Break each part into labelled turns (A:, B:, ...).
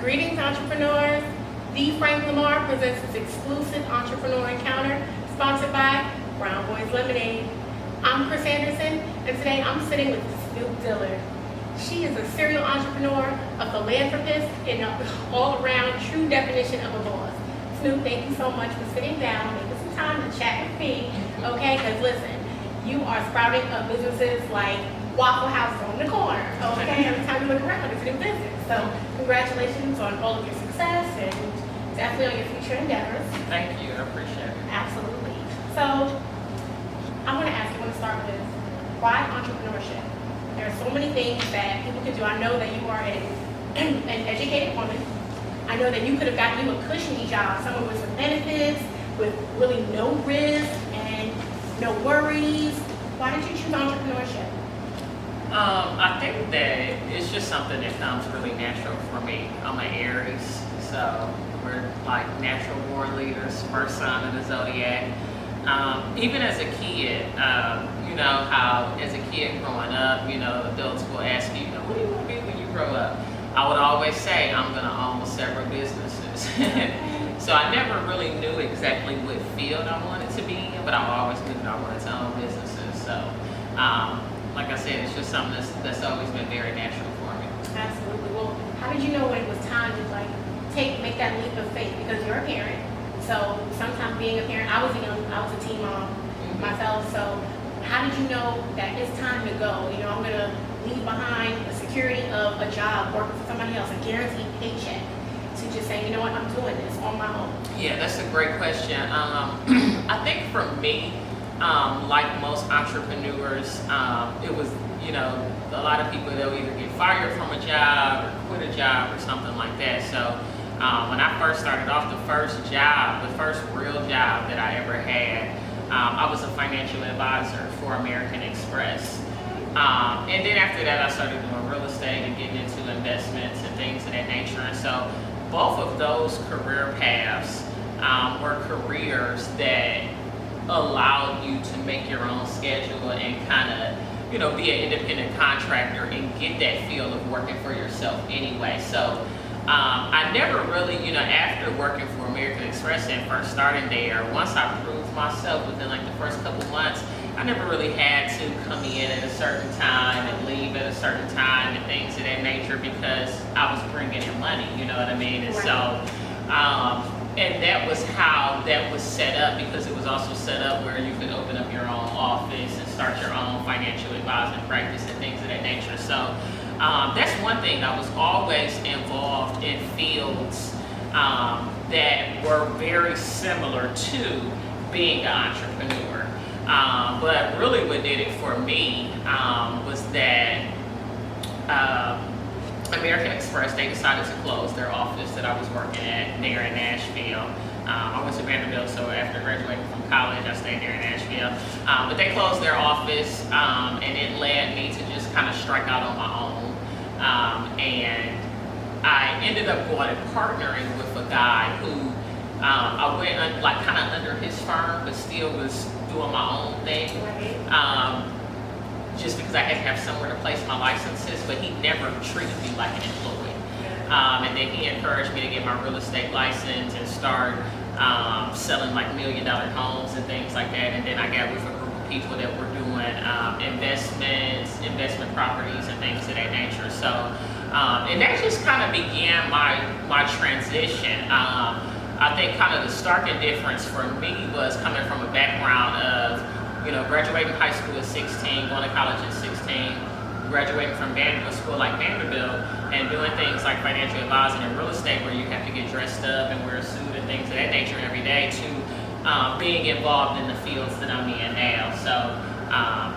A: Greetings, entrepreneurs. The Frank Lamar presents this exclusive entrepreneur encounter sponsored by Brown Boys Lemonade. I'm Krys Anderson, and today I'm sitting with Snoop Dillard. She is a serial entrepreneur, a philanthropist, and an all-around true definition of a boss. Snoop, thank you so much for sitting down, making some time to chat with me, okay? Because listen, you are sprouting up businesses like Waffle House on the corner, okay? Every time you look around, it's a new business. So congratulations on all of your success and definitely on your future endeavors.
B: Thank you, I appreciate it.
A: Absolutely. So I want to ask you, I want to start with why entrepreneurship? There are so many things that people can do. I know that you are an educated woman. I know that you could have gotten you a cushiony job, someone with some benefits, with really no risk and no worries. Why did you choose entrepreneurship?
B: I think that it's just something that comes really natural for me. I'm an Aries, so we're like natural born leaders, first sign of the zodiac. Even as a kid, you know how as a kid growing up, you know, adults will ask you, what do you want to be when you grow up? I would always say I'm going to own several businesses. So I never really knew exactly what field I wanted to be in, but I always knew that I wanted to own businesses. So like I said, it's just something that's always been very natural for me.
A: Absolutely. Well, how did you know when it was time to make that leap of faith? Because you're a parent. So sometimes being a parent, I was a teen mom myself. So how did you know that it's time to go? You know, I'm gonna leave behind the security of a job, working for somebody else, a guaranteed paycheck, to just say, you know what, I'm doing this on my own.
B: Yeah, that's a great question. I think for me, like most entrepreneurs, it was, you know, a lot of people, they'll either get fired from a job or quit a job or something like that. So when I first started off, the first real job that I ever had, I was a financial advisor for American Express. And then after that, I started doing real estate and getting into investments and things of that nature. And so both of those career paths were careers that allowed you to make your own schedule and kind of, you know, be an independent contractor and get that feel of working for yourself anyway. So I never really, you know, after working for American Express and first starting there, once I proved myself within like the first couple months, I never really had to come in at a certain time and leave at a certain time and things of that nature because I was bringing in money, you know what I mean? And so, and that was how that was set up, because it was also set up where you could open up your own office and start your own financial advising practice and things of that nature. So that's one thing. I was always involved in fields that were very similar to being an entrepreneur. But really what did it for me was that American Express, they decided to close their office that I was working at there in Nashville. I went to Vanderbilt, so after graduating from college, I stayed there in Nashville. But they closed their office, and it led me to just kind of strike out on my own. And I ended up going and partnering with a guy who I went kind of under his firm, but still was doing my own thing. Just because I had to have somewhere to place my licenses, but he never treated me like an employee. And then he encouraged me to get my real estate license and start selling like $1 million homes and things like that. And then I got with a group of people that were doing investment properties and things of that nature. So, and that just kind of began my transition. I think kind of the starking difference for me was coming from a background of, you know, graduating high school at 16, going to college at 16, graduating from Vanderbilt school like Vanderbilt, and doing things like financial advising and real estate where you have to get dressed up and wear a suit and things of that nature every day, to being involved in the fields that I'm in now. So,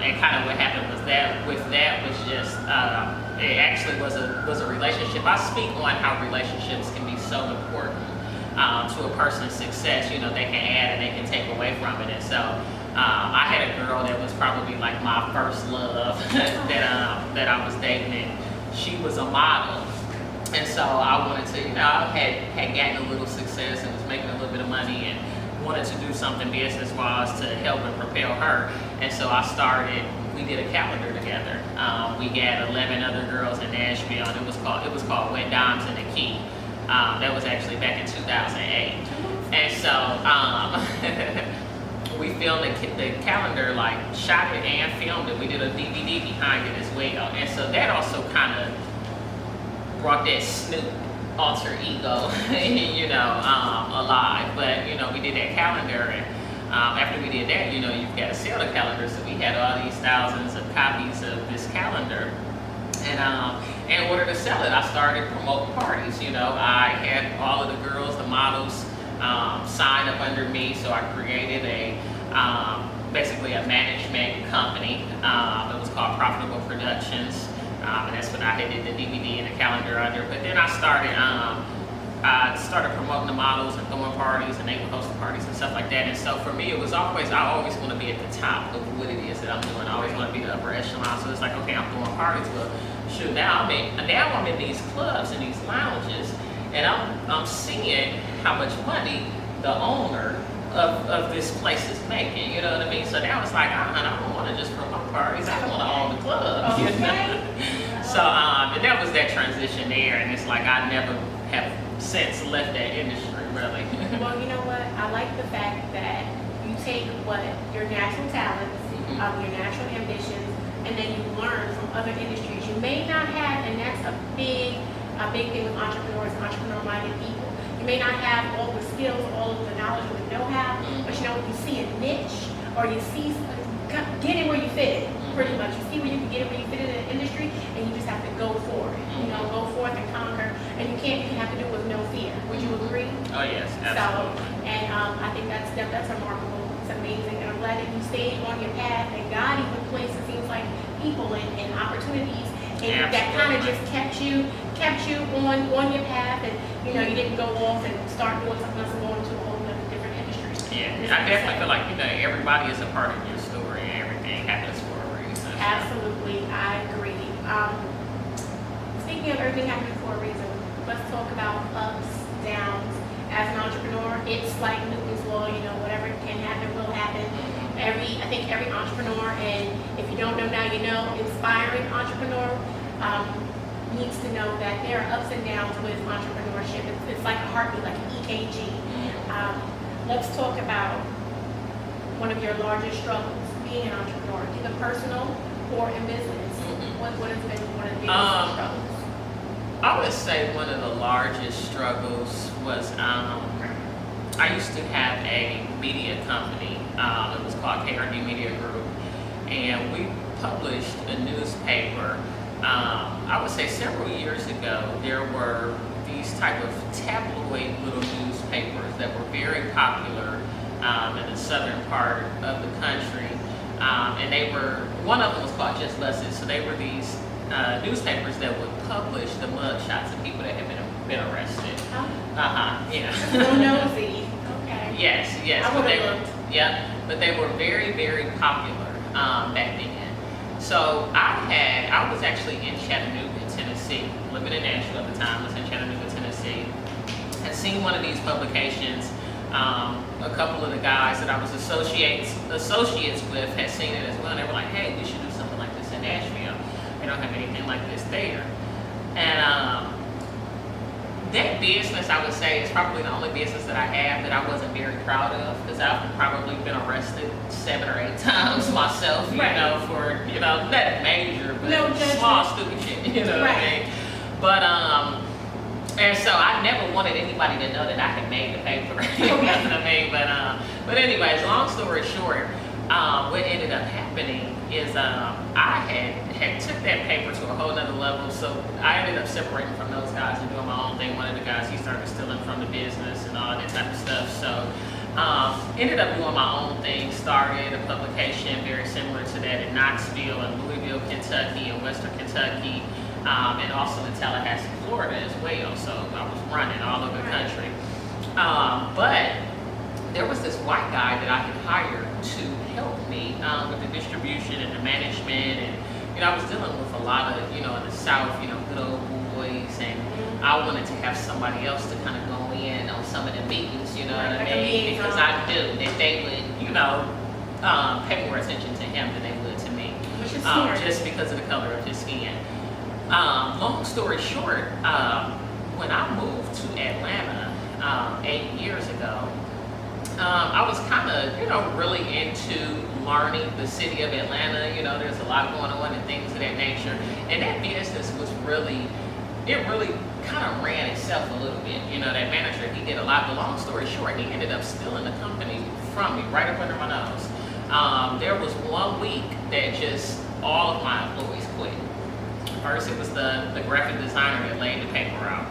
B: and kind of what happened was that was just, it actually was a relationship. I speak on how relationships can be so important to a person's success. You know, they can add and they can take away from it. And so I had a girl that was probably like my first love that I was dating, and she was a model. And so I wanted to, you know, I had gotten a little success and was making a little bit of money and wanted to do something business-wise to help and propel her. And so we did a calendar together. We had 11 other girls in Nashville, and it was called Wet Dimes in the Key. That was actually back in 2008. And so we filmed the calendar, like shot it and filmed it. We did a DVD behind it as well. And so that also kind of brought that Snoop alter ego, alive. But, we did that calendar, and after we did that, you've got to sell the calendar. So we had all these thousands of copies of this calendar. And in order to sell it, I started promoting parties. I had all of the girls, the models, sign up under me. So I created basically a management company. It was called Profitable Productions. And that's when I did the DVD and the calendar under. But then I started promoting the models and throwing parties, and they would host the parties and stuff like that. And so for me, it was I always want to be at the top of what it is that I'm doing. I always want to be the upper echelon. So it's like, okay, I'm throwing parties. Well, shoot, now I'm in these clubs and these lounges, and I'm seeing how much money the owner of this place is making. You know what I mean? So now it's like, I don't want to just promote parties. I want to own the club.
A: Okay.
B: So, and that was that transition there, and it's like I never have since left that industry, really.
A: Well, you know what? I like the fact that you take your natural talents, your natural ambitions, and then you learn from other industries you may not have, and that's a big thing with entrepreneurs and entrepreneur-minded people. You may not have all the skills, all of the knowledge, or the know-how, but you see a niche, or you see get in where you fit in. Pretty much, you see where you can get it, where you fit in the industry, and you just have to go for it. Go forth and conquer, and you have to do it with no fear. Would you agree?
B: Oh yes, absolutely.
A: So, and I think that's remarkable. It's amazing, and I'm glad that you stayed on your path, and God even placed, it seems like, people and opportunities, and that kind of just kept you on your path, and you didn't go off and start doing something else and go into a whole different industry.
B: Yeah, I definitely feel like everybody is a part of your story, and everything happens for a reason.
A: Absolutely, I agree. Speaking of everything happening for a reason, let's talk about ups, downs. As an entrepreneur, it's like Newton's law, whatever can happen will happen. I think every entrepreneur, and if you don't know now, inspiring entrepreneur needs to know that there are ups and downs with entrepreneurship. It's like a heartbeat, like an EKG. Let's talk about one of your largest struggles, being an entrepreneur, either personal or in business. What has been one of the biggest struggles?
B: I would say one of the largest struggles was I used to have a media company. It was called KRD Media Group, and we published a newspaper. I would say several years ago, there were these type of tabloid little newspapers that were very popular in the southern part of the country. And one of them was called Just Busted. So they were these newspapers that would publish the mugshots of people that had been arrested. Yeah.
A: So nosy. Okay.
B: Yes. But they were very, very popular back then. So I was actually in Chattanooga, Tennessee, living in Nashville at the time. I was in Chattanooga, Tennessee. Had seen one of these publications. A couple of the guys that I was associates with had seen it as well, and they were like, hey, we should do something like this in Nashville. We don't have anything like this there. And that business, I would say, is probably the only business that I have that I wasn't very proud of, because I've probably been arrested 7 or 8 times myself, for, not major, but small, stupid shit, what I mean? But, and so I never wanted anybody to know that I had made the paper, you know what I mean? But anyways, long story short, what ended up happening is I had took that paper to a whole nother level. So I ended up separating from those guys and doing my own thing. One of the guys, he started stealing from the business and all that type of stuff. So ended up doing my own thing, started a publication very similar to that in Knoxville and Louisville, Kentucky, and Western Kentucky, and also in Tallahassee, Florida as well. So I was running all over the country. But there was this white guy that I had hired to help me with the distribution and the management, and I was dealing with a lot of, in the South, good old boys, and I wanted to have somebody else to kind of go in on some of the meetings, what I mean, because I knew that they would, pay more attention to him than they would to me, just because of the color of his skin. Long story short, when I moved to Atlanta 8 years ago, I was kind of, really into learning the city of Atlanta. There's a lot going on and things of that nature. And that business was really kind of ran itself a little bit. That manager, he did a lot. But long story short, he ended up stealing the company from me right up under my nose. There was 1 week that just all of my employees quit. First, it was the graphic designer that laid the paper out.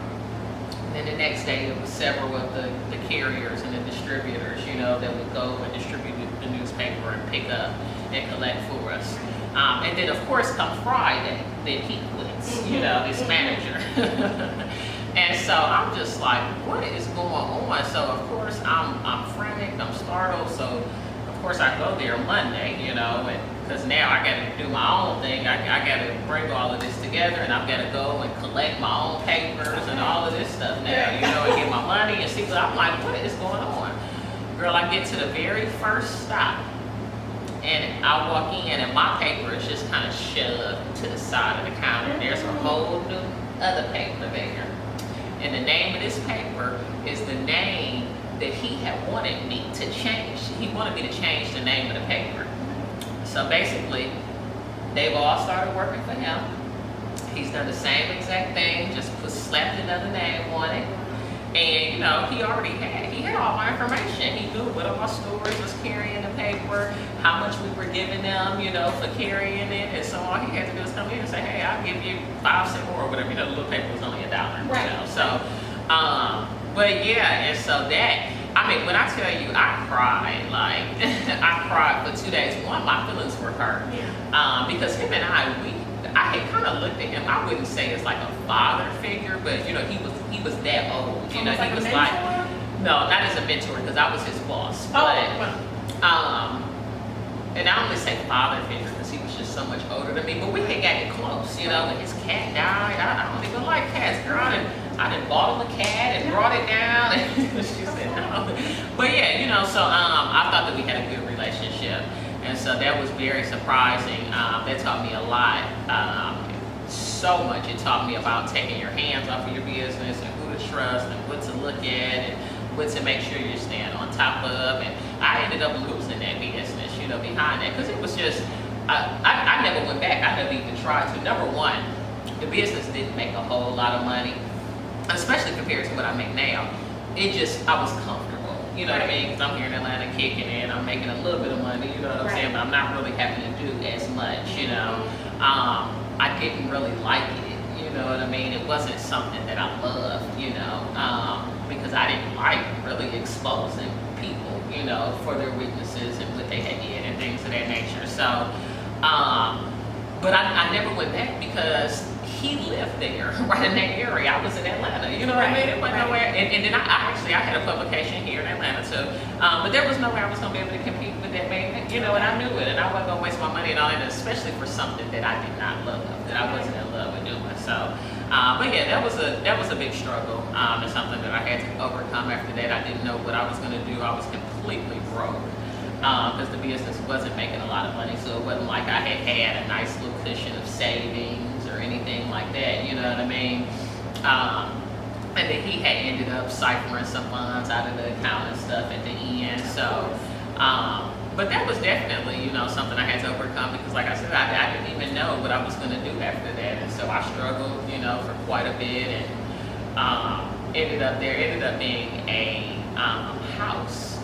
B: And then the next day, it was several of the carriers and the distributors, that would go and distribute the newspaper and pick up and collect for us. And then, of course, come Friday, then he quits, this manager. And so I'm just like, what is going on? So, of course, I'm frantic, I'm startled. So, of course, I go there Monday, because now I got to do my own thing. I got to bring all of this together, and I've got to go and collect my own papers and all of this stuff now, and get my money and see. But I'm like, what is going on? Girl, I get to the very first stop, and I walk in, and my paper is just kind of shoved to the side of the counter. There's a whole new other paper there. And the name of this paper is the name that he had wanted me to change. He wanted me to change the name of the paper. So basically, they've all started working for him. He's done the same exact thing, just slapped another name on it. And he already had all my information. He knew what all stores was carrying the paper, how much we were giving them, for carrying it. And so all he had to do was come in and say, hey, I'll give you 5 cents more or whatever. The little paper was only $1.
A: Right.
B: So, but yeah, and so that, when I tell you I cried, I cried for 2 days. One, my feelings were hurt.
A: Yeah.
B: Because him and I had kind of looked at him. I wouldn't say it's like a father figure, but he was that old. He was
A: like
B: no, not as a mentor, because I was his boss. And I only say father figure because he was just so much older than me. But we had gotten close, when his cat died. I don't even like cats, girl. I done bought him a cat and brought it down, and she said no. But yeah, so I thought that we had a good relationship, and so that was very surprising. That taught me a lot. So much. It taught me about taking your hands off of your business and who to trust and what to look at and what to make sure you're staying on top of. And I ended up losing that business, behind that, because it was just, I never went back. I never even tried to. Number one, the business didn't make a whole lot of money, especially compared to what I make now. I was comfortable, what I mean? Because I'm here in Atlanta kicking in, I'm making a little bit of money, what I'm saying? But I'm not really having to do as much, I didn't really like it, what I mean? It wasn't something that I loved, because I didn't like really exposing people, for their weaknesses and what they had did and things of that nature. So, but I never went back because he lived there, right in that area. I was in Atlanta, what I mean? It went nowhere. And then I had a publication here in Atlanta too. But there was no way I was going to be able to compete with that man, and I knew it. And I wasn't going to waste my money and all that, especially for something that I did not love, that I wasn't in love with doing. So, but yeah, that was a big struggle. It's something that I had to overcome after that. I didn't know what I was going to do. I was completely broke. Because the business wasn't making a lot of money, so it wasn't like I had a nice little cushion of savings or anything like that, you know what I mean? And then he had ended up ciphering some funds out of the account and stuff at the end. So, but that was definitely, something I had to overcome, because like I said, I didn't even know what I was going to do after that. And so I struggled, for quite a bit, and ended up being a house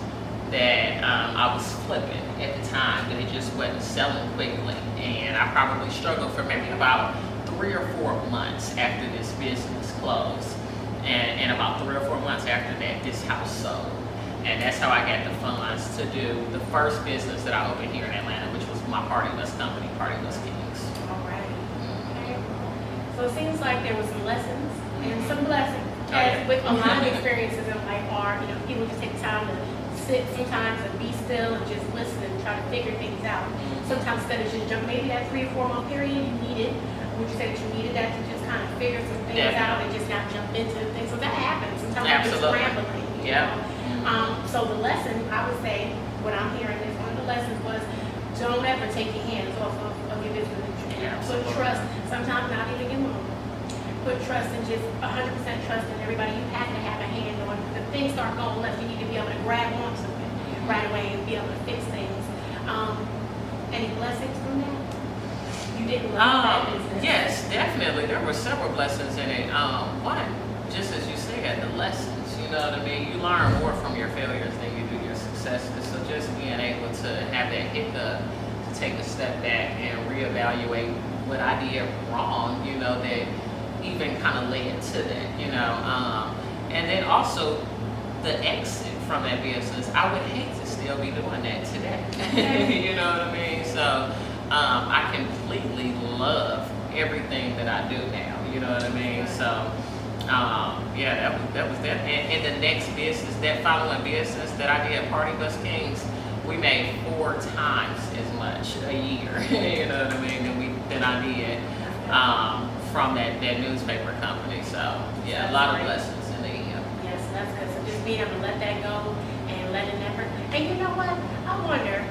B: that I was flipping at the time, but it just wasn't selling quickly. And I probably struggled for maybe about 3 or 4 months after this business closed. And about 3 or 4 months after that, this house sold. And that's how I got the funds to do the first business that I opened here in Atlanta, which was my party bus company, Party Bus Kings.
A: All right. Okay. So it seems like there were some lessons and some blessings. As with a lot of experiences in life are, people just take time to sit sometimes and be still and just listen and try to figure things out. Sometimes instead of just jump, maybe that 3 or 4 month period you needed, would you say that you needed that to just kind of figure some things out and just not jump into the things? So that happens. Sometimes it's scrambling. So the lesson, I would say, what I'm hearing is one of the lessons was don't ever take your hands off of your business. Put trust, sometimes not even your mom. put trust and just 100% trust in everybody. You have to have a hand on, if things start going left, you need to be able to grab onto it right away and be able to fix things. Any blessings from that? You didn't love that business?
B: Yes, definitely. There were several blessings in it. One, just as you said, the lessons, you know what I mean? You learn more from your failures than you do your successes. So just being able to have that hiccup, to take a step back and reevaluate what I did wrong, you know, that even kind of led to that, you know. And then also the exit from that business, I would hate to still be doing that today. You know what I mean? So I completely love everything that I do now, you know what I mean? So yeah, that was that. And the next business, that following business that I did, Party Bus Kings, we made 4 times as much a year, you know what I mean, than I did from that newspaper company. So yeah, a lot of lessons in the end.
A: Yes, that's good. So just being able to let that go and let it never. And you know what? I wonder,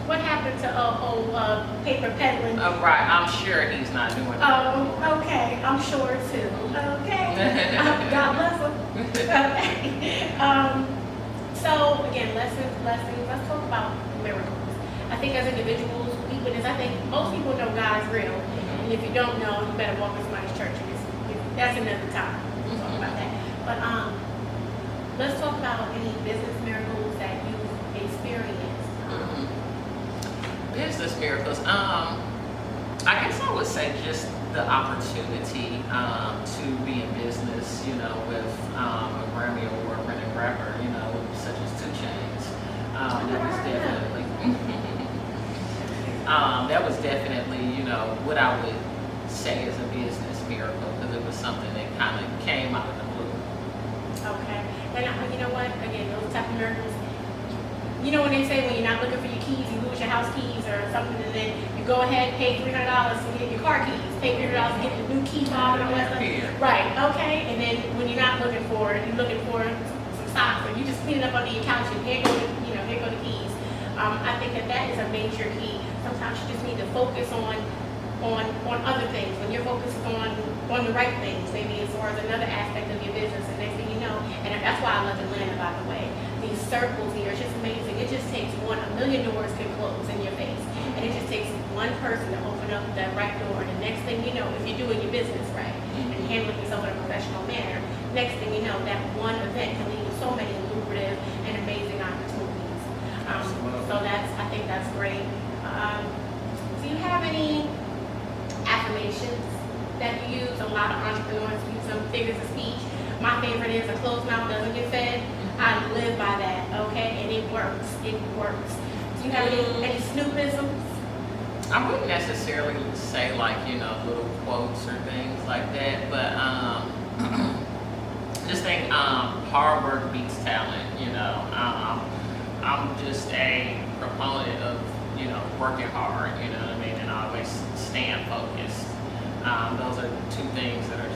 A: what happened to paper peddling?
B: Oh, right. I'm sure he's not doing it.
A: Oh, okay. I'm sure too. Okay. God bless him. Okay. So again, lessons. Let's talk about miracles. I think as individuals, we witness. I think most people know God is real, and if you don't know, you better walk in somebody's church. That's another time. We'll talk about that. But let's talk about any business miracles that you've experienced.
B: Business miracles. I guess I would say just the opportunity to be in business, you know, with a Grammy Award-winning rapper, you know, such as 2 Chainz. That was definitely, you know, what I would say is a business miracle, because it was something that kind of came out of the blue.
A: Okay. And you know what? Again, those type of miracles. You know when they say when you're not looking for your keys, you lose your house keys or something, and then you go ahead, pay $300 to get your car keys, pay $300 to get the new key fob and all that stuff. Right. Okay. And then when you're not looking for it, you're looking for some socks, or you just clean it up under your couch and here go the keys. I think that is a major key. Sometimes you just need to focus on other things. When you're focused on the right things, maybe as far as another aspect of your business, and next thing you know, and that's why I love Atlanta, by the way. These circles here, it's just amazing. It just takes a million doors can close in your face, and it just takes one person to open up that right door. And the next thing you know, if you're doing your business right and handling yourself in a professional manner, next thing you know, that one event can lead to so many lucrative and amazing opportunities. So I think that's great. Do you have any affirmations that you use? A lot of entrepreneurs use some figures of speech. My favorite is a closed mouth doesn't get fed. I live by that, okay? And it works. It works. Do you have any Snoopisms?
B: I wouldn't necessarily say like, you know, little quotes or things like that, but just think hard work beats talent, you know. I'm just a proponent of, you know, working hard, you know what I mean, and always staying focused. Those are 2 things that are